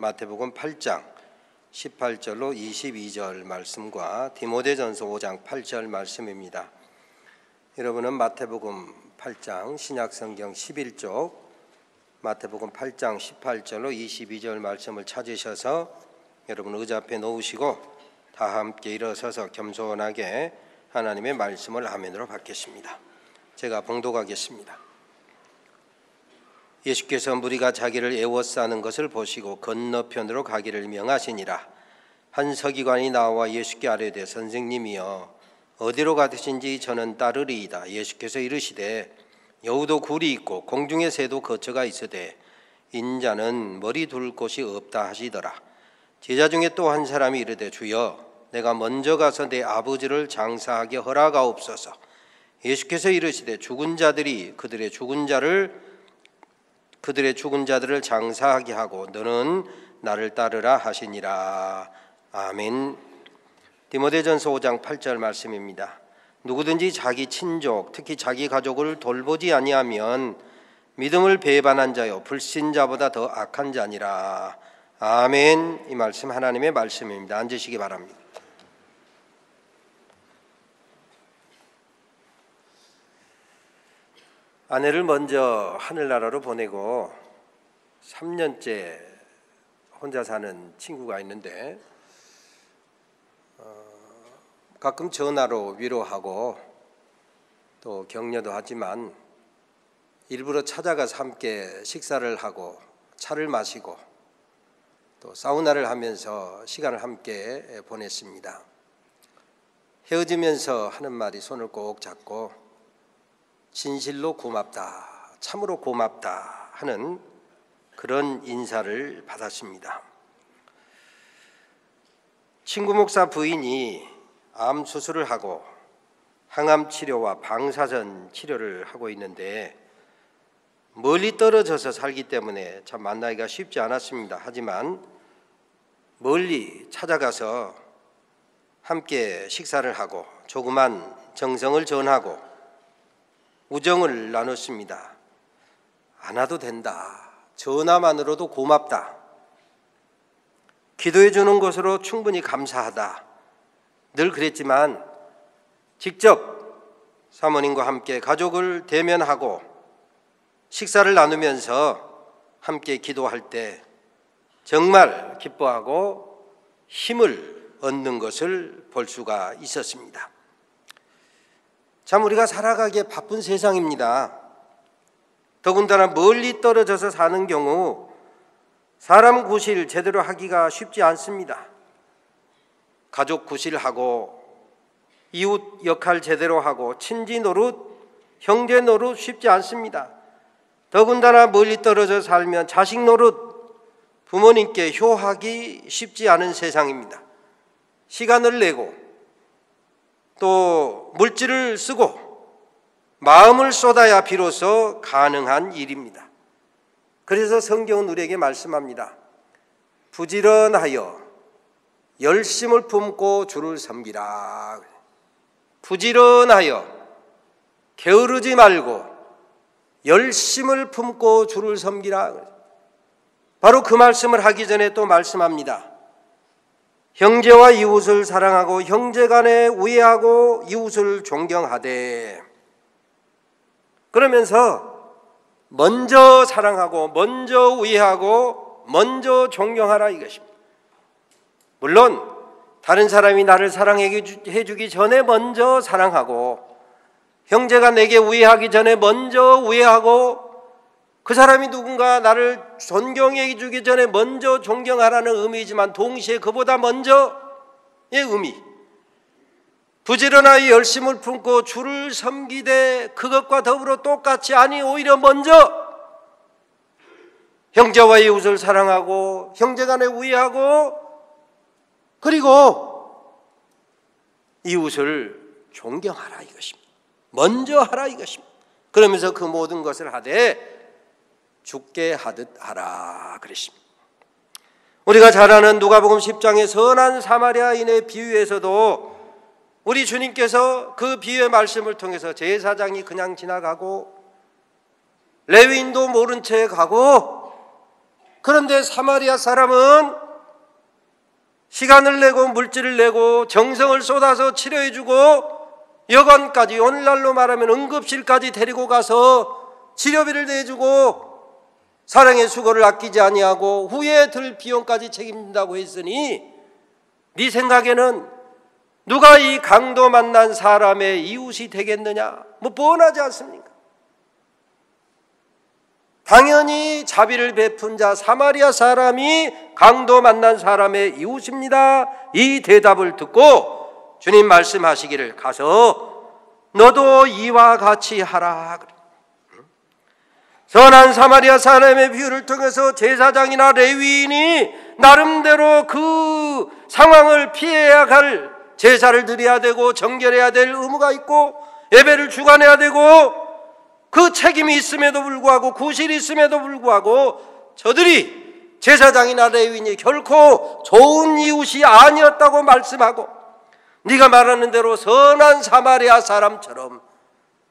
마태복음 8장 18절로 22절 말씀과 디모데전서 5장 8절 말씀입니다. 여러분은 마태복음 8장 신약성경 11쪽 마태복음 8장 18절로 22절 말씀을 찾으셔서 여러분 의자 앞에 놓으시고 다 함께 일어서서 겸손하게 하나님의 말씀을 아멘으로 받겠습니다. 제가 봉독하겠습니다. 예수께서 무리가 자기를 애워싸는 것을 보시고 건너편으로 가기를 명하시니라. 한 서기관이 나와 예수께 아뢰되 선생님이여 어디로 가듯인지 저는 따르리이다. 예수께서 이르시되 여우도 굴이 있고 공중의 새도 거처가 있으되 인자는 머리 둘 곳이 없다 하시더라. 제자 중에 또 한 사람이 이르되 주여 내가 먼저 가서 내 아버지를 장사하게 허락하옵소서. 예수께서 이르시되 죽은 자들이 그들의 죽은 자들을 장사하게 하고 너는 나를 따르라 하시니라. 아멘. 디모데전서 5장 8절 말씀입니다. 누구든지 자기 친족 특히 자기 가족을 돌보지 아니하면 믿음을 배반한 자요 불신자보다 더 악한 자니라. 아멘. 이 말씀 하나님의 말씀입니다. 앉으시기 바랍니다. 아내를 먼저 하늘나라로 보내고 3년째 혼자 사는 친구가 있는데 가끔 전화로 위로하고 또 격려도 하지만 일부러 찾아가서 함께 식사를 하고 차를 마시고 또 사우나를 하면서 시간을 함께 보냈습니다. 헤어지면서 하는 말이 손을 꼭 잡고 진실로 고맙다, 참으로 고맙다 하는 그런 인사를 받았습니다. 친구 목사 부인이 암 수술을 하고 항암 치료와 방사선 치료를 하고 있는데 멀리 떨어져서 살기 때문에 참 만나기가 쉽지 않았습니다. 하지만 멀리 찾아가서 함께 식사를 하고 조그만 정성을 전하고 우정을 나눴습니다. 안 와도 된다. 전화만으로도 고맙다. 기도해 주는 것으로 충분히 감사하다. 늘 그랬지만 직접 사모님과 함께 가족을 대면하고 식사를 나누면서 함께 기도할 때 정말 기뻐하고 힘을 얻는 것을 볼 수가 있었습니다. 참 우리가 살아가기에 바쁜 세상입니다. 더군다나 멀리 떨어져서 사는 경우 사람 구실 제대로 하기가 쉽지 않습니다. 가족 구실하고 이웃 역할 제대로 하고 친지 노릇, 형제 노릇 쉽지 않습니다. 더군다나 멀리 떨어져 살면 자식 노릇, 부모님께 효하기 쉽지 않은 세상입니다. 시간을 내고 또 물질을 쓰고 마음을 쏟아야 비로소 가능한 일입니다. 그래서 성경은 우리에게 말씀합니다. 부지런하여 열심을 품고 주를 섬기라. 부지런하여 게으르지 말고 열심을 품고 주를 섬기라. 바로 그 말씀을 하기 전에 또 말씀합니다. 형제와 이웃을 사랑하고 형제간에 우애하고 이웃을 존경하되. 그러면서 먼저 사랑하고 먼저 우애하고 먼저 존경하라 이것입니다. 물론 다른 사람이 나를 사랑해 주기 전에 먼저 사랑하고 형제가 내게 우애하기 전에 먼저 우애하고 그 사람이 누군가 나를 존경해 주기 전에 먼저 존경하라는 의미이지만 동시에 그보다 먼저의 의미, 부지런하여 열심을 품고 주를 섬기되 그것과 더불어 똑같이 아니 오히려 먼저 형제와 이웃을 사랑하고 형제간에 우애하고 그리고 이웃을 존경하라 이것입니다. 먼저 하라 이것입니다. 그러면서 그 모든 것을 하되 죽게 하듯 하라 그랬습니다. 우리가 잘 아는 누가복음 10장의 선한 사마리아인의 비유에서도 우리 주님께서 그 비유의 말씀을 통해서 제사장이 그냥 지나가고 레위인도 모른 채 가고 그런데 사마리아 사람은 시간을 내고 물질을 내고 정성을 쏟아서 치료해주고 여관까지, 오늘날로 말하면 응급실까지 데리고 가서 치료비를 내주고 사랑의 수고를 아끼지 아니하고 후에 들 비용까지 책임진다고 했으니 네 생각에는 누가 이 강도 만난 사람의 이웃이 되겠느냐? 뭐 뻔하지 않습니까? 당연히 자비를 베푼 자 사마리아 사람이 강도 만난 사람의 이웃입니다. 이 대답을 듣고 주님 말씀하시기를 가서 너도 이와 같이 하라. 선한 사마리아 사람의 비유를 통해서 제사장이나 레위인이 나름대로 그 상황을 피해야 할 제사를 드려야 되고 정결해야 될 의무가 있고 예배를 주관해야 되고 그 책임이 있음에도 불구하고 구실이 있음에도 불구하고 저들이 제사장이나 레위인이 결코 좋은 이웃이 아니었다고 말씀하고 네가 말하는 대로 선한 사마리아 사람처럼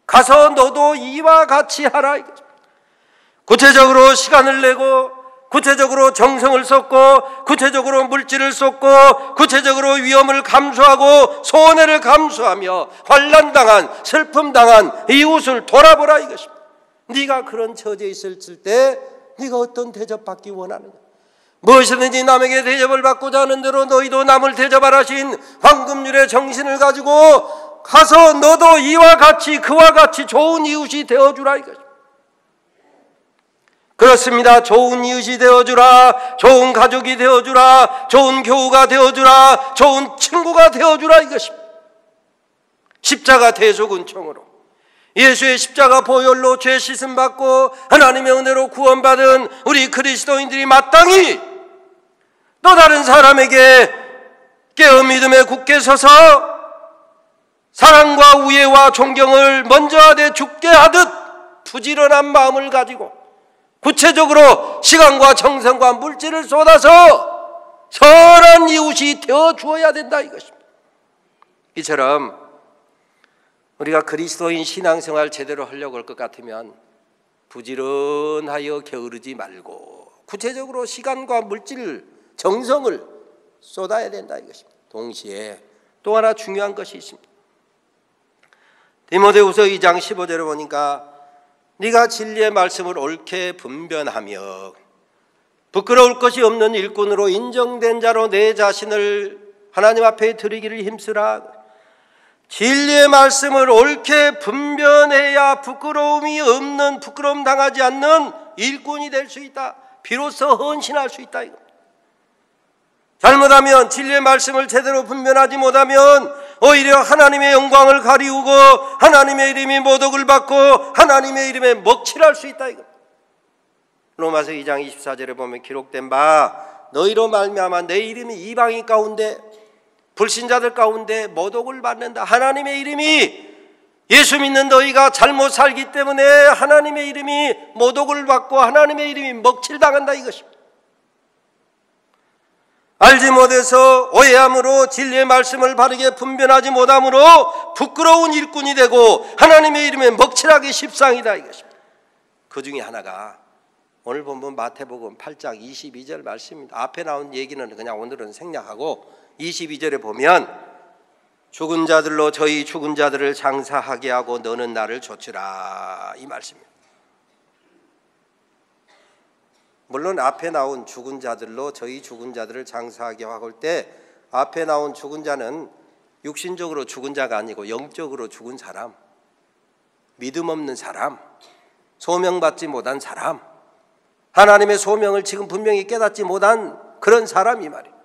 가서 너도 이와 같이 하라. 구체적으로 시간을 내고 구체적으로 정성을 쏟고 구체적으로 물질을 쏟고 구체적으로 위험을 감수하고 손해를 감수하며 환난당한 슬픔당한 이웃을 돌아보라 이것입니다. 네가 그런 처지에 있을 때 네가 어떤 대접받기 원하느냐? 무엇이든지 남에게 대접을 받고자 하는 대로 너희도 남을 대접하라신 황금률의 정신을 가지고 가서 너도 이와 같이 그와 같이 좋은 이웃이 되어주라 이것입니다. 그렇습니다. 좋은 이웃이 되어주라, 좋은 가족이 되어주라, 좋은 교우가 되어주라, 좋은 친구가 되어주라 이것입니다. 십자가 대속은총으로 예수의 십자가 보혈로 죄 씻음 받고 하나님의 은혜로 구원받은 우리 그리스도인들이 마땅히 또 다른 사람에게 깨어 믿음에 굳게 서서 사랑과 우애와 존경을 먼저 하되 죽게 하듯 부지런한 마음을 가지고 구체적으로 시간과 정성과 물질을 쏟아서 선한 이웃이 되어 주어야 된다 이것입니다. 이처럼 우리가 그리스도인 신앙생활 제대로 하려고 할 것 같으면 부지런하여 게으르지 말고 구체적으로 시간과 물질, 정성을 쏟아야 된다 이것입니다. 동시에 또 하나 중요한 것이 있습니다. 디모데후서 2장 15절을 보니까 네가 진리의 말씀을 옳게 분변하며 부끄러울 것이 없는 일꾼으로 인정된 자로 내 자신을 하나님 앞에 드리기를 힘쓰라. 진리의 말씀을 옳게 분변해야 부끄러움이 없는, 부끄러움 당하지 않는 일꾼이 될 수 있다. 비로소 헌신할 수 있다. 잘못하면 진리의 말씀을 제대로 분별하지 못하면 오히려 하나님의 영광을 가리우고 하나님의 이름이 모독을 받고 하나님의 이름에 먹칠할 수 있다. 로마서 2장 24절에 보면 기록된 바 너희로 말미암아 내 이름이 이방인 가운데 불신자들 가운데 모독을 받는다. 하나님의 이름이, 예수 믿는 너희가 잘못 살기 때문에 하나님의 이름이 모독을 받고 하나님의 이름이 먹칠당한다 이것입니다. 알지 못해서 오해함으로 진리의 말씀을 바르게 분별하지 못함으로 부끄러운 일꾼이 되고 하나님의 이름에 먹칠하기 십상이다 이것입니다. 그 중에 하나가 오늘 본문 마태복음 8장 22절 말씀입니다. 앞에 나온 얘기는 그냥 오늘은 생략하고 22절에 보면 죽은 자들로 저희 죽은 자들을 장사하게 하고 너는 나를 좇으라 이 말씀입니다. 물론 앞에 나온 죽은 자들로 저희 죽은 자들을 장사하게 하고 할 때 앞에 나온 죽은 자는 육신적으로 죽은 자가 아니고 영적으로 죽은 사람, 믿음 없는 사람, 소명받지 못한 사람, 하나님의 소명을 지금 분명히 깨닫지 못한 그런 사람이 말이에요.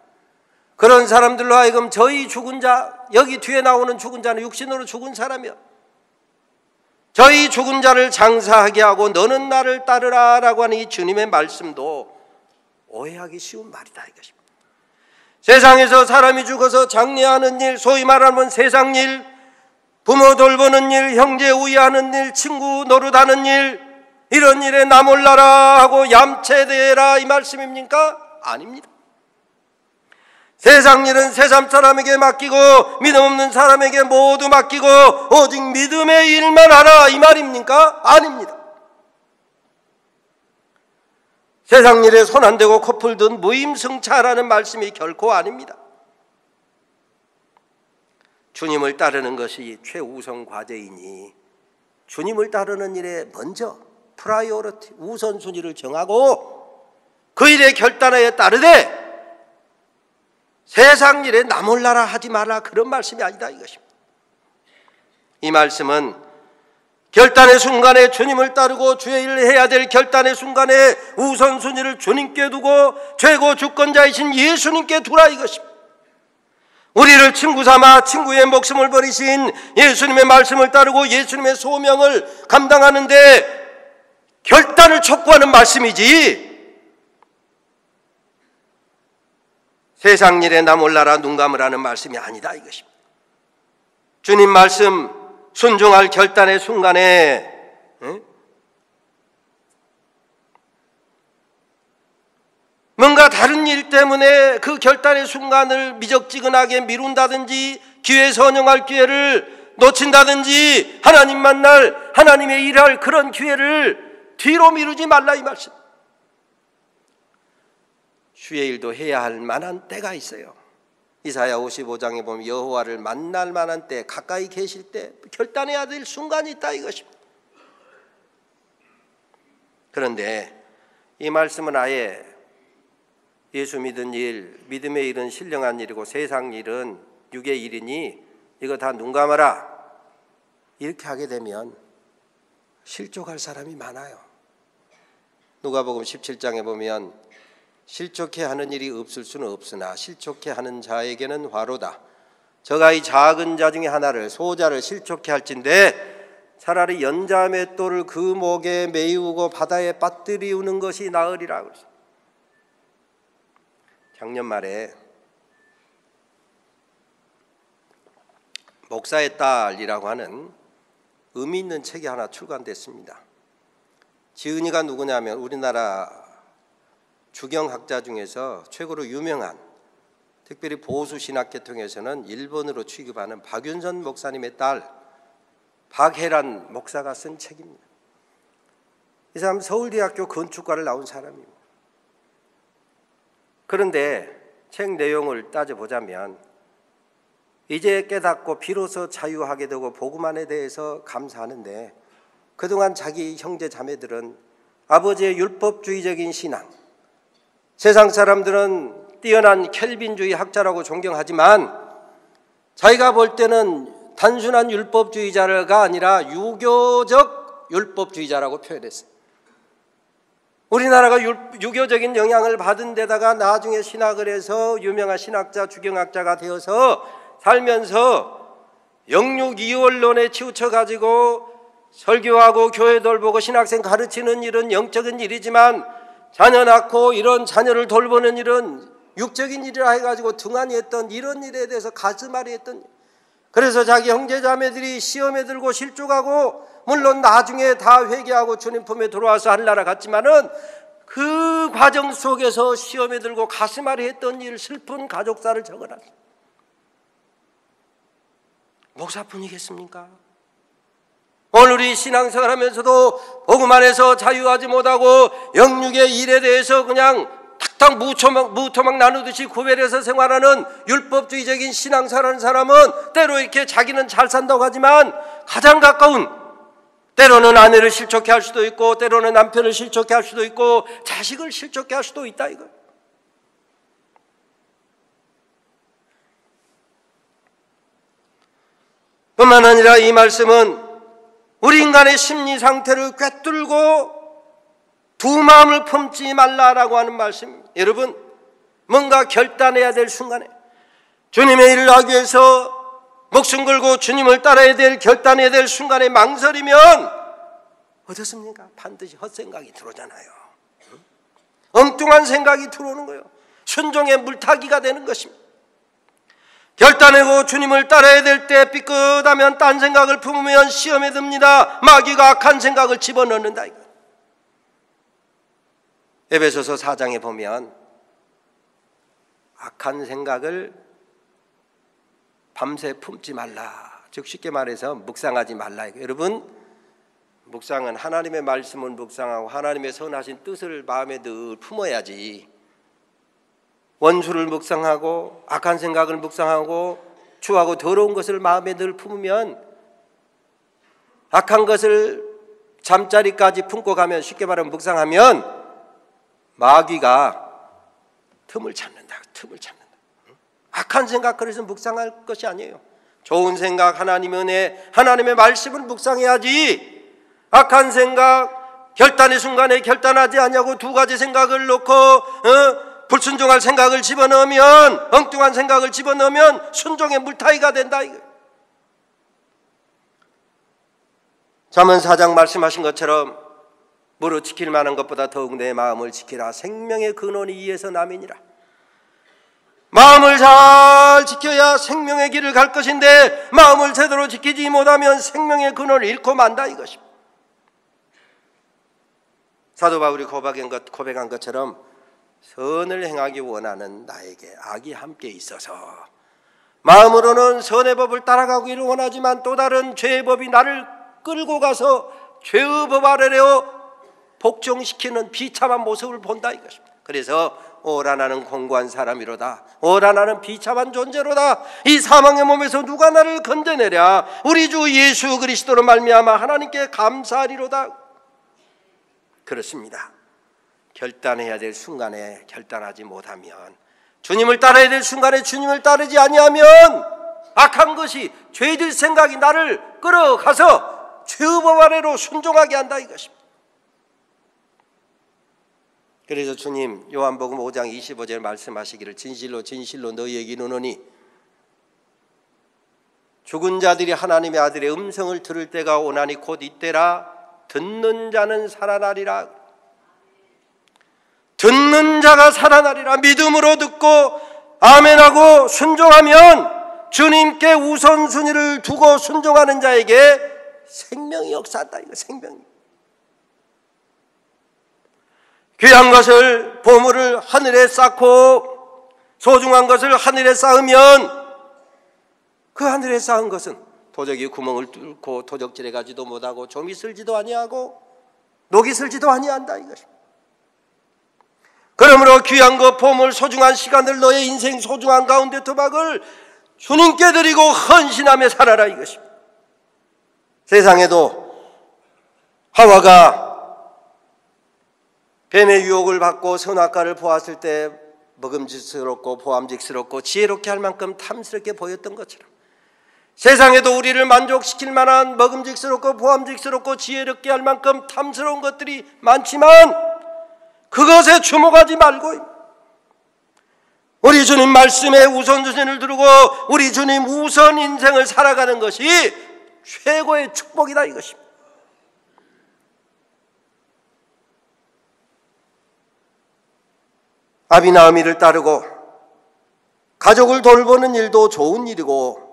그런 사람들로 하여금 저희 죽은 자, 여기 뒤에 나오는 죽은 자는 육신으로 죽은 사람이요, 저희 죽은 자를 장사하게 하고 너는 나를 따르라 라고 하는 이 주님의 말씀도 오해하기 쉬운 말이다 이것입니다. 세상에서 사람이 죽어서 장례하는 일, 소위 말하면 세상 일, 부모 돌보는 일, 형제 우애하는 일, 친구 노릇하는 일, 이런 일에 나 몰라라 하고 얌체되라 이 말씀입니까? 아닙니다. 세상 일은 세상 사람에게 맡기고 믿음 없는 사람에게 모두 맡기고 오직 믿음의 일만 하라 이 말입니까? 아닙니다. 세상 일에 손 안 대고 코풀 든 무임승차라는 말씀이 결코 아닙니다. 주님을 따르는 것이 최우선 과제이니 주님을 따르는 일에 먼저 프라이오리티, 우선순위를 정하고 그 일에 결단하여 따르되 세상 일에 나 몰라라 하지 마라, 그런 말씀이 아니다 이것입니다. 이 말씀은 결단의 순간에 주님을 따르고 주의 일을 해야 될 결단의 순간에 우선순위를 주님께 두고 최고 주권자이신 예수님께 두라 이것입니다. 우리를 친구 삼아 친구의 목숨을 버리신 예수님의 말씀을 따르고 예수님의 소명을 감당하는데 결단을 촉구하는 말씀이지, 세상 일에 나 몰라라 눈 감으라는 말씀이 아니다 이것입니다. 주님 말씀 순종할 결단의 순간에 뭔가 다른 일 때문에 그 결단의 순간을 미적지근하게 미룬다든지 기회 선용할 기회를 놓친다든지 하나님 만날, 하나님의 일할 그런 기회를 뒤로 미루지 말라 이 말씀. 주의 일도 해야 할 만한 때가 있어요. 이사야 55장에 보면 여호와를 만날 만한 때, 가까이 계실 때 결단해야 될 순간이 있다 이것입니다. 그런데 이 말씀은 아예 예수 믿은 일, 믿음의 일은 신령한 일이고 세상 일은 육의 일이니 이거 다 눈 감아라, 이렇게 하게 되면 실족할 사람이 많아요. 누가복음 17장에 보면 실족해 하는 일이 없을 수는 없으나 실족해 하는 자에게는 화로다. 저가 이 작은 자 중에 하나를, 소자를 실족해 할진대 차라리 연자 맷돌을 그 목에 메우고 바다에 빠뜨리우는 것이 나으리라 그랬어요. 작년 말에 목사의 딸이라고 하는 의미 있는 책이 하나 출간됐습니다. 지은이가 누구냐면 우리나라 주경학자 중에서 최고로 유명한, 특별히 보수 신학계통에서는 1번으로 취급하는 박윤선 목사님의 딸 박혜란 목사가 쓴 책입니다. 이 사람은 서울대학교 건축과를 나온 사람입니다. 그런데 책 내용을 따져보자면 이제 깨닫고 비로소 자유하게 되고 복음안에 대해서 감사하는데 그동안 자기 형제 자매들은 아버지의 율법주의적인 신앙, 세상 사람들은 뛰어난 켈빈주의 학자라고 존경하지만 자기가 볼 때는 단순한 율법주의자가 아니라 유교적 율법주의자라고 표현했어요. 우리나라가 유교적인 영향을 받은 데다가 나중에 신학을 해서 유명한 신학자, 주경학자가 되어서 살면서 영육이원론에 치우쳐가지고 설교하고 교회 돌보고 신학생 가르치는 일은 영적인 일이지만 자녀 낳고 이런 자녀를 돌보는 일은 육적인 일이라 해가지고 등한히 했던 이런 일에 대해서 가슴앓이 했던, 그래서 자기 형제자매들이 시험에 들고 실족하고 물론 나중에 다 회개하고 주님 품에 들어와서 하늘나라 갔지만은 그 과정 속에서 시험에 들고 가슴앓이 했던 일, 슬픈 가족사를 적어놨어요. 목사뿐이겠습니까? 오늘 우리 신앙생활 하면서도 복음 안에서 자유하지 못하고 영육의 일에 대해서 그냥 탁탁 무토막 나누듯이 구별해서 생활하는 율법주의적인 신앙생활하는 사람은 때로 이렇게 자기는 잘 산다고 하지만 가장 가까운, 때로는 아내를 실족해 할 수도 있고 때로는 남편을 실족해 할 수도 있고 자식을 실족해 할 수도 있다 이거. 뿐만 아니라 이 말씀은 우리 인간의 심리 상태를 꿰뚫고 두 마음을 품지 말라라고 하는 말씀입니다. 여러분, 뭔가 결단해야 될 순간에 주님의 일을 하기 위해서 목숨 걸고 주님을 따라야 될, 결단해야 될 순간에 망설이면 어떻습니까? 반드시 헛생각이 들어오잖아요. 엉뚱한 생각이 들어오는 거예요. 순종의 물타기가 되는 것입니다. 결단하고 주님을 따라야 될 때 삐끗하면 딴 생각을 품으면 시험에 듭니다. 마귀가 악한 생각을 집어넣는다. 에베소서 4장에 보면 악한 생각을 밤새 품지 말라, 즉 쉽게 말해서 묵상하지 말라. 여러분, 묵상은 하나님의 말씀을 묵상하고 하나님의 선하신 뜻을 마음에 늘 품어야지. 원수를 묵상하고 악한 생각을 묵상하고 추하고 더러운 것을 마음에 늘 품으면, 악한 것을 잠자리까지 품고 가면, 쉽게 말하면 묵상하면 마귀가 틈을 찾는다. 악한 생각, 그래서 묵상할 것이 아니에요. 좋은 생각, 하나님의 은혜, 하나님의 말씀을 묵상해야지. 악한 생각, 결단의 순간에 결단하지 않냐고 두 가지 생각을 놓고 불순종할 생각을 집어넣으면, 엉뚱한 생각을 집어넣으면 순종의 물타기가 된다. 잠언 4장 말씀하신 것처럼 무릇 지킬 만한 것보다 더욱 내 마음을 지키라. 생명의 근원이 이에서 남이니라. 마음을 잘 지켜야 생명의 길을 갈 것인데, 마음을 제대로 지키지 못하면 생명의 근원을 잃고 만다 이것입니다. 사도 바울이 고백한 것처럼 선을 행하기 원하는 나에게 악이 함께 있어서 마음으로는 선의 법을 따라가기를 원하지만 또 다른 죄의 법이 나를 끌고 가서 죄의 법 아래로 복종시키는 비참한 모습을 본다 이것입니다. 그래서 오라 나는 공고한 사람이로다. 오라 나는 비참한 존재로다. 이 사망의 몸에서 누가 나를 건져내랴. 우리 주 예수 그리스도로 말미암아 하나님께 감사하리로다. 그렇습니다. 결단해야 될 순간에 결단하지 못하면, 주님을 따라야 될 순간에 주님을 따르지 아니하면 악한 것이, 죄질 생각이 나를 끌어가서 죄의 법 아래로 순종하게 한다 이것입니다. 그래서 주님 요한복음 5장 25절 말씀하시기를 진실로 진실로 너희에게 이르노니 죽은 자들이 하나님의 아들의 음성을 들을 때가 오나니 곧 이때라. 듣는 자는 살아나리라. 듣는 자가 살아나리라. 믿음으로 듣고 아멘하고 순종하면 주님께 우선순위를 두고 순종하는 자에게 생명이 역사한다. 이거 생명이. 귀한 것을, 보물을 하늘에 쌓고 소중한 것을 하늘에 쌓으면 그 하늘에 쌓은 것은 도적이 구멍을 뚫고 도적질해 가지도 못하고 좀이 쓸지도 아니하고 녹이 쓸지도 아니한다 이것입니다. 그러므로 귀한 것, 보물, 소중한 시간들, 너의 인생 소중한 가운데 토막을 주님께 드리고 헌신하며 살아라 이것입니다. 세상에도 하와가 뱀의 유혹을 받고 선악과를 보았을 때 먹음직스럽고 보암직스럽고 지혜롭게 할 만큼 탐스럽게 보였던 것처럼, 세상에도 우리를 만족시킬 만한 먹음직스럽고 보암직스럽고 지혜롭게 할 만큼 탐스러운 것들이 많지만 그것에 주목하지 말고 우리 주님 말씀에 우선순위를 두고 우리 주님 우선 인생을 살아가는 것이 최고의 축복이다 이것입니다. 아비나아미를 따르고 가족을 돌보는 일도 좋은 일이고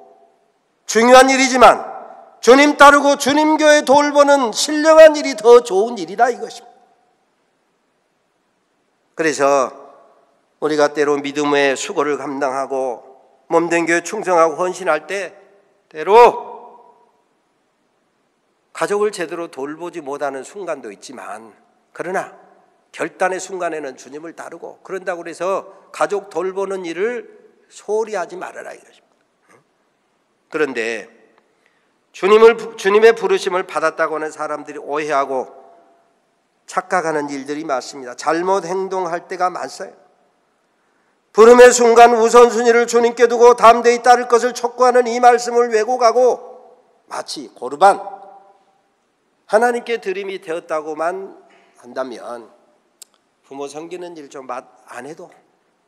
중요한 일이지만 주님 따르고 주님 교회 돌보는 신령한 일이 더 좋은 일이다 이것입니다. 그래서 우리가 때로 믿음의 수고를 감당하고 몸된 교회 충성하고 헌신할 때 때로 가족을 제대로 돌보지 못하는 순간도 있지만, 그러나 결단의 순간에는 주님을 따르고, 그런다고 해서 가족 돌보는 일을 소홀히 하지 말아라 이것입니다. 그런데 주님의 부르심을 받았다고 하는 사람들이 오해하고 착각하는 일들이 많습니다. 잘못 행동할 때가 많아요. 부름의 순간 우선순위를 주님께 두고 담대히 따를 것을 촉구하는 이 말씀을 왜곡하고 마치 고르반, 하나님께 드림이 되었다고만 한다면 부모 섬기는 일 좀 안 해도,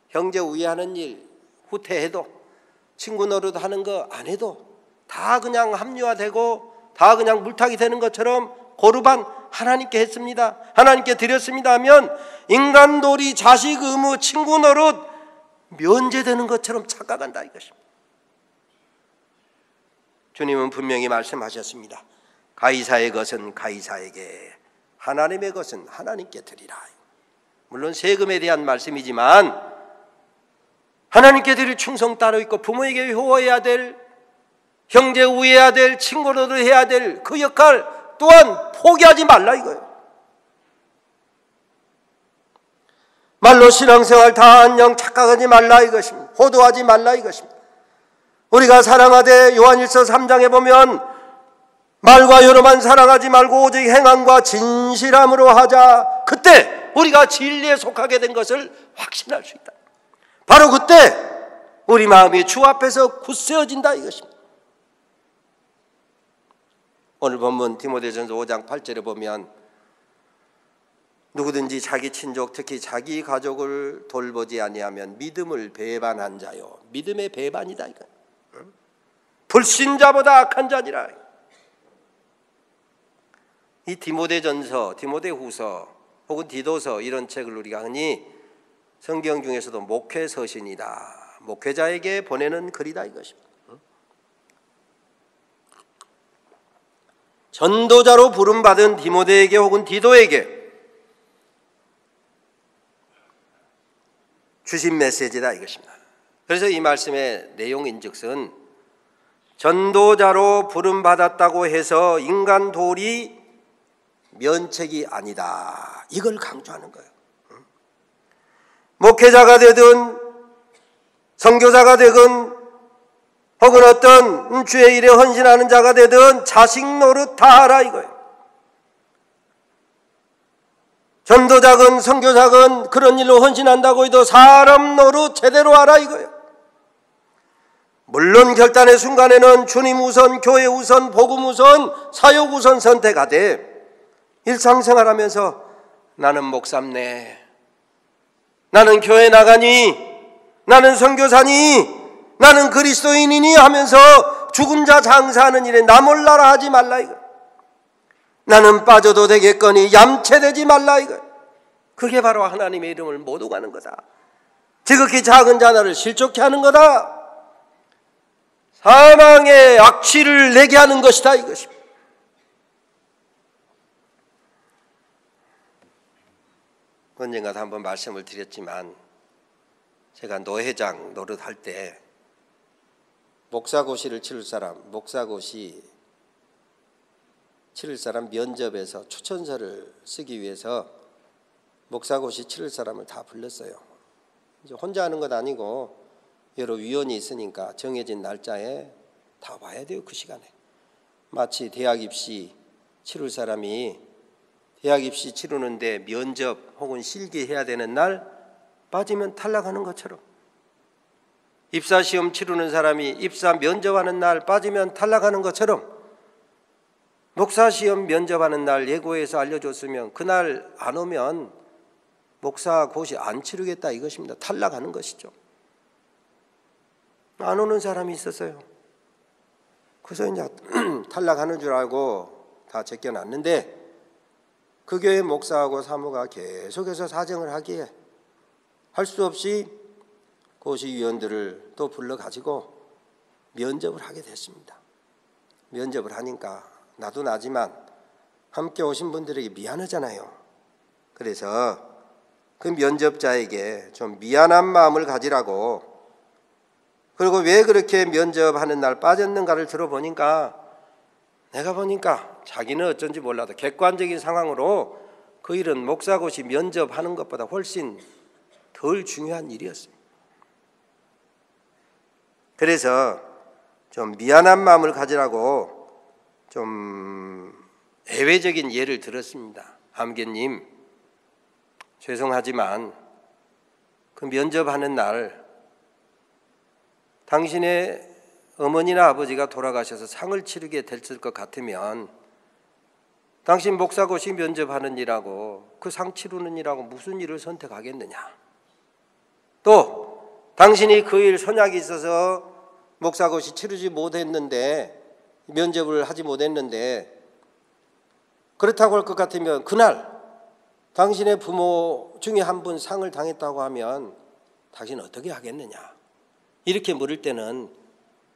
형제 우애하는 일 후퇴해도, 친구 노릇하는 거 안 해도 다 그냥 합리화되고 다 그냥 물타기 되는 것처럼 고르반 하나님께 했습니다, 하나님께 드렸습니다 하면 인간도리, 자식 의무, 친구 노릇 면제되는 것처럼 착각한다 이것입니다. 주님은 분명히 말씀하셨습니다. 가이사의 것은 가이사에게, 하나님의 것은 하나님께 드리라. 물론 세금에 대한 말씀이지만 하나님께 드릴 충성 따로 있고 부모에게 효호해야 될, 형제 우애해야 될, 친구로도 해야 될 그 역할 또한 포기하지 말라 이거예요. 말로 신앙생활 다 안녕 착각하지 말라 이것입니다. 호도하지 말라 이것입니다. 우리가 사랑하되 요한일서 3장에 보면 말과 여로만 사랑하지 말고 오직 행함과 진실함으로 하자. 그때 우리가 진리에 속하게 된 것을 확신할 수 있다. 바로 그때 우리 마음이 주 앞에서 굳세어진다 이것입니다. 오늘 본문 디모데전서 5장 8절에 보면 누구든지 자기 친족 특히 자기 가족을 돌보지 아니하면 믿음을 배반한 자요. 믿음의 배반이다 이거. 불신자보다 악한 자니라. 이 디모데전서, 디모데후서 혹은 디도서 이런 책을 우리가 흔히 성경 중에서도 목회서신이다, 목회자에게 보내는 글이다 이것입니다. 전도자로 부름받은 디모데에게 혹은 디도에게 주신 메시지다 이것입니다. 그래서 이 말씀의 내용인즉슨 전도자로 부름받았다고 해서 인간 도리 면책이 아니다. 이걸 강조하는 거예요. 목회자가 되든 선교사가 되든 혹은 어떤 주의 일에 헌신하는 자가 되든 자식 노릇 다 하라 이거예요. 전도자건 선교사건 그런 일로 헌신한다고 해도 사람 노릇 제대로 하라 이거예요. 물론 결단의 순간에는 주님 우선, 교회 우선, 복음 우선, 사역 우선 선택하되 일상생활하면서 나는 목사네, 나는 교회 나가니, 나는 선교사니, 나는 그리스도인이니 하면서 죽은 자 장사하는 일에 나 몰라라 하지 말라 이거. 나는 빠져도 되겠거니 얌체되지 말라 이거. 그게 바로 하나님의 이름을 못 오가는 거다. 지극히 작은 자나를 실족케 하는 거다. 사망의 악취를 내게 하는 것이다 이것입니다. 언젠가 한번 말씀을 드렸지만 제가 노회장 노릇할 때 목사고시를 치를 사람, 목사고시 치를 사람 면접에서 추천서를 쓰기 위해서 목사고시 치를 사람을 다 불렀어요. 이제 혼자 하는 것 아니고 여러 위원이 있으니까 정해진 날짜에 다 와야 돼요. 그 시간에. 마치 대학 입시 치를 사람이 대학 입시 치르는데 면접 혹은 실기해야 되는 날 빠지면 탈락하는 것처럼, 입사시험 치르는 사람이 입사 면접하는 날 빠지면 탈락하는 것처럼, 목사시험 면접하는 날 예고해서 알려줬으면 그날 안 오면 목사고시 안 치르겠다 이것입니다. 탈락하는 것이죠. 안 오는 사람이 있었어요. 그래서 이제 탈락하는 줄 알고 다 제껴놨는데 그 교회 목사하고 사모가 계속해서 사정을 하기에 할 수 없이 고시위원들을 또 불러가지고 면접을 하게 됐습니다. 면접을 하니까 나도 나지만 함께 오신 분들에게 미안하잖아요. 그래서 그 면접자에게 좀 미안한 마음을 가지라고, 그리고 왜 그렇게 면접하는 날 빠졌는가를 들어보니까 내가 보니까 자기는 어쩐지 몰라도 객관적인 상황으로 그 일은 목사고시 면접하는 것보다 훨씬 덜 중요한 일이었어요. 그래서 좀 미안한 마음을 가지라고 좀 예외적인 예를 들었습니다. 암개님, 죄송하지만 그 면접하는 날 당신의 어머니나 아버지가 돌아가셔서 상을 치르게 됐을 것 같으면 당신 목사고시 면접하는 일하고 그 상 치르는 일하고 무슨 일을 선택하겠느냐. 또 당신이 그 일 선약이 있어서 목사고시 치르지 못했는데, 면접을 하지 못했는데, 그렇다고 할 것 같으면 그날 당신의 부모 중에 한 분 상을 당했다고 하면 당신은 어떻게 하겠느냐. 이렇게 물을 때는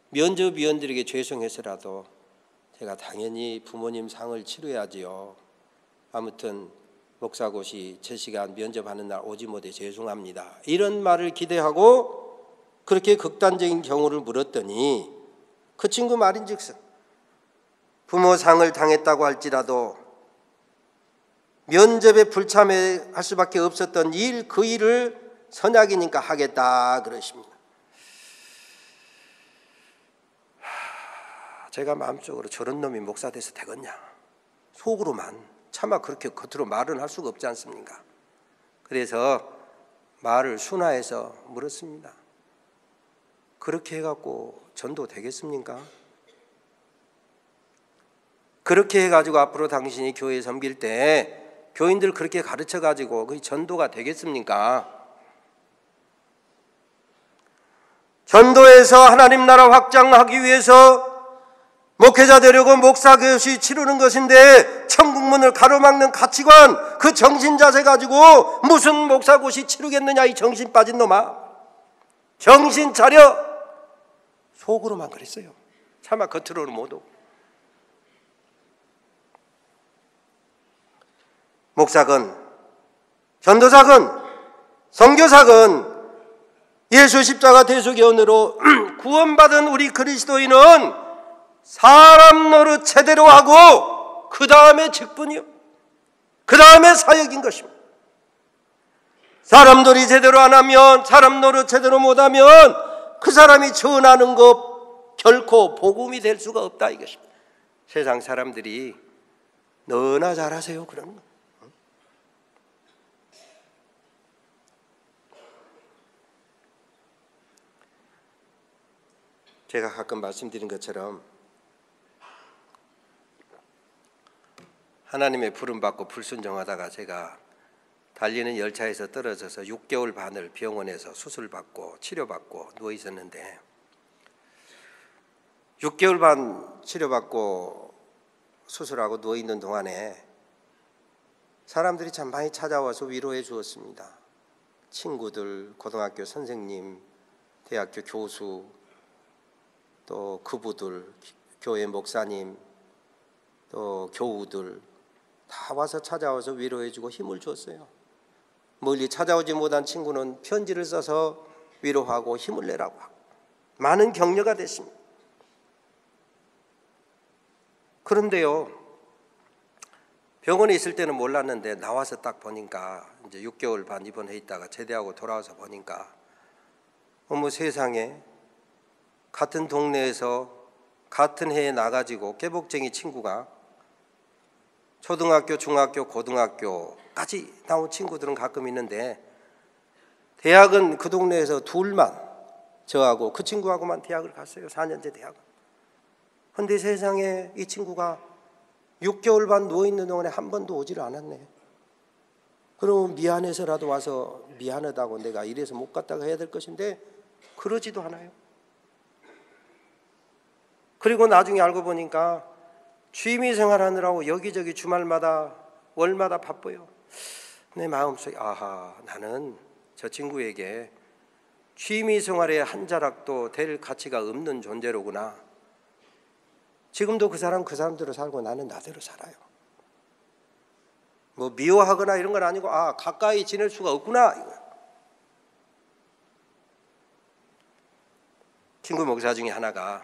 면접위원들에게 죄송해서라도 제가 당연히 부모님 상을 치러야지요. 아무튼 목사고시 제 시간 면접하는 날 오지 못해 죄송합니다. 이런 말을 기대하고 그렇게 극단적인 경우를 물었더니 그 친구 말인즉슨 부모 상을 당했다고 할지라도 면접에 불참할 수밖에 없었던 일, 그 일을 선약이니까 하겠다 그러십니다. 제가 마음속으로 저런 놈이 목사 돼서 되겠냐, 속으로만, 차마 그렇게 겉으로 말은 할 수가 없지 않습니까? 그래서 말을 순화해서 물었습니다. 그렇게 해갖고 전도 되겠습니까? 그렇게 해가지고 앞으로 당신이 교회 섬길 때 교인들 그렇게 가르쳐가지고 그 전도가 되겠습니까? 전도에서 하나님 나라 확장하기 위해서 목회자 되려고 목사 교시 치르는 것인데 천국문을 가로막는 가치관, 그 정신 자세 가지고 무슨 목사 고시 치르겠느냐, 이 정신 빠진 놈아. 정신 차려. 속으로만 그랬어요. 차마 겉으로는 못하고. 목사건, 전도사건, 선교사건, 예수 십자가 대속의 은혜로 구원받은 우리 그리스도인은 사람 노릇 제대로 하고 그 다음에 직분이요, 그 다음에 사역인 것입니다. 사람들이 제대로 안 하면, 사람 노릇 제대로 못하면 그 사람이 전하는 것 결코 복음이 될 수가 없다 이것입니다. 세상 사람들이 너나 잘하세요 그러는 거예요. 제가 가끔 말씀드린 것처럼 하나님의 부름받고 불순종하다가 제가 달리는 열차에서 떨어져서 6개월 반을 병원에서 수술받고 치료받고 누워 있었는데, 6개월 반 치료받고 수술하고 누워 있는 동안에 사람들이 참 많이 찾아와서 위로해 주었습니다. 친구들, 고등학교 선생님, 대학교 교수, 또 그부들, 교회 목사님, 또 교우들 다 와서 찾아와서 위로해 주고 힘을 줬어요. 멀리 찾아오지 못한 친구는 편지를 써서 위로하고 힘을 내라고 하고 많은 격려가 됐습니다. 그런데요, 병원에 있을 때는 몰랐는데 나와서 딱 보니까 이제 6개월 반 입원해 있다가 제대하고 돌아와서 보니까 어머 세상에, 같은 동네에서 같은 해에 나가지고 깨복쟁이 친구가 초등학교, 중학교, 고등학교까지 나온 친구들은 가끔 있는데 대학은 그 동네에서 둘만, 저하고 그 친구하고만 대학을 갔어요. 4년제 대학은. 그런데 세상에 이 친구가 6개월 반 누워있는 동안에 한 번도 오지를 않았네. 그러면 미안해서라도 와서 미안하다고 내가 이래서 못 갔다가 해야 될 것인데 그러지도 않아요. 그리고 나중에 알고 보니까 취미 생활하느라고 여기저기 주말마다 월마다 바빠요. 내 마음속에 아하, 나는 저 친구에게 취미 생활의 한 자락도 될 가치가 없는 존재로구나. 지금도 그 사람대로 살고 나는 나대로 살아요. 뭐 미워하거나 이런 건 아니고 가까이 지낼 수가 없구나. 친구 목사 중에 하나가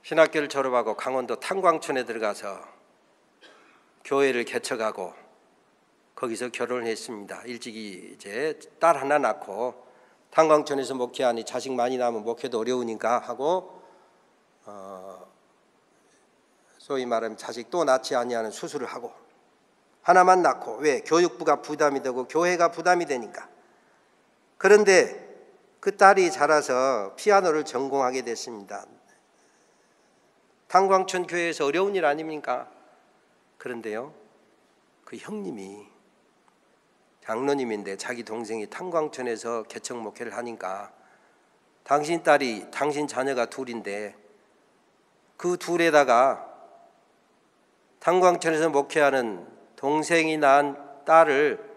신학교를 졸업하고 강원도 탄광촌에 들어가서 교회를 개척하고 거기서 결혼을 했습니다. 일찍이 이제 딸 하나 낳고 탄광촌에서 목회하니 자식 많이 낳으면 목회도 어려우니까 하고 소위 말하면 자식 또 낳지 아니하는 수술을 하고 하나만 낳고, 왜? 교육부가 부담이 되고 교회가 부담이 되니까. 그런데 그 딸이 자라서 피아노를 전공하게 됐습니다. 탄광촌 교회에서 어려운 일 아닙니까? 그런데요, 그 형님이 장로님인데 자기 동생이 탄광촌에서 개척 목회를 하니까 당신 딸이, 당신 자녀가 둘인데 그 둘에다가 탄광촌에서 목회하는 동생이 낳은 딸을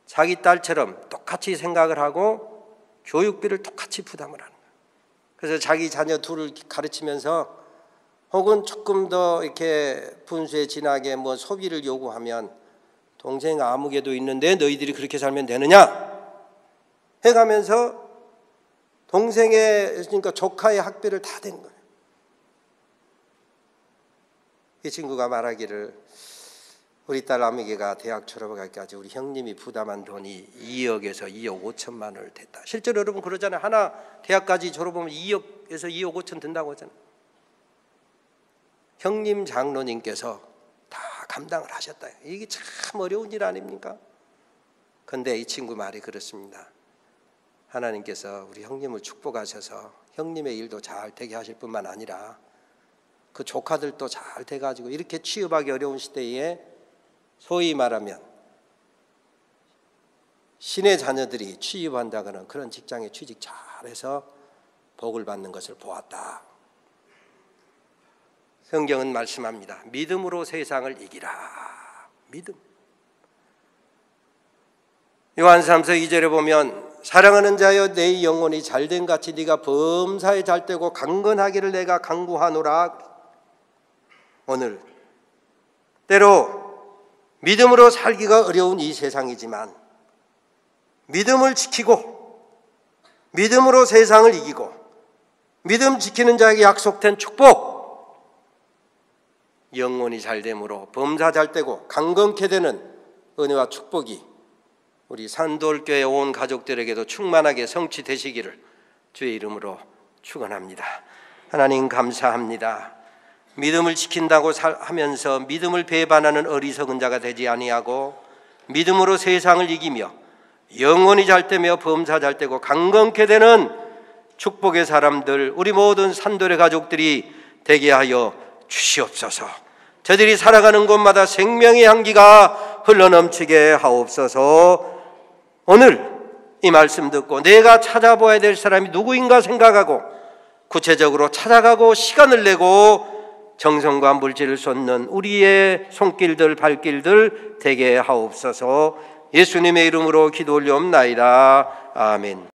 자기 딸처럼 똑같이 생각을 하고 교육비를 똑같이 부담을 하는 거예요. 그래서 자기 자녀 둘을 가르치면서 혹은 조금 더 이렇게 분수에 진하게 뭐 소비를 요구하면 동생 아무개도 있는데 너희들이 그렇게 살면 되느냐 해가면서 동생의, 그러니까 조카의 학비를 다 댄 거예요. 이 친구가 말하기를 우리 딸 아미개가 대학 졸업하기까지 우리 형님이 부담한 돈이 2억에서 2억 5천만 원을 됐다. 실제로 여러분 그러잖아요. 하나 대학까지 졸업하면 2억에서 2억 5천 든다고 하잖아요. 형님 장로님께서 다 감당을 하셨다. 이게 참 어려운 일 아닙니까? 그런데 이 친구 말이 그렇습니다. 하나님께서 우리 형님을 축복하셔서 형님의 일도 잘 되게 하실 뿐만 아니라 그 조카들도 잘 돼가지고 이렇게 취업하기 어려운 시대에 소위 말하면 신의 자녀들이 취업한다거나 그런 직장에 취직 잘해서 복을 받는 것을 보았다. 성경은 말씀합니다. 믿음으로 세상을 이기라. 믿음. 요한삼서 2절에 보면 사랑하는 자여 내 영혼이 잘된 같이 네가 범사에 잘되고 강건하기를 내가 간구하노라. 오늘 때로 믿음으로 살기가 어려운 이 세상이지만 믿음을 지키고 믿음으로 세상을 이기고 믿음 지키는 자에게 약속된 축복, 영혼이 잘됨으로 범사 잘되고 강건케 되는 은혜와 축복이 우리 산돌교회 온 가족들에게도 충만하게 성취되시기를 주의 이름으로 축원합니다. 하나님 감사합니다. 믿음을 지킨다고 하면서 믿음을 배반하는 어리석은 자가 되지 아니하고 믿음으로 세상을 이기며 영혼이 잘되며 범사 잘되고 강건케 되는 축복의 사람들, 우리 모든 산돌의 가족들이 되게 하여 주시옵소서. 저들이 살아가는 곳마다 생명의 향기가 흘러넘치게 하옵소서. 오늘 이 말씀 듣고 내가 찾아봐야 될 사람이 누구인가 생각하고 구체적으로 찾아가고 시간을 내고 정성과 물질을 쏟는 우리의 손길들 발길들 되게 하옵소서. 예수님의 이름으로 기도 올려옵나이다. 아멘.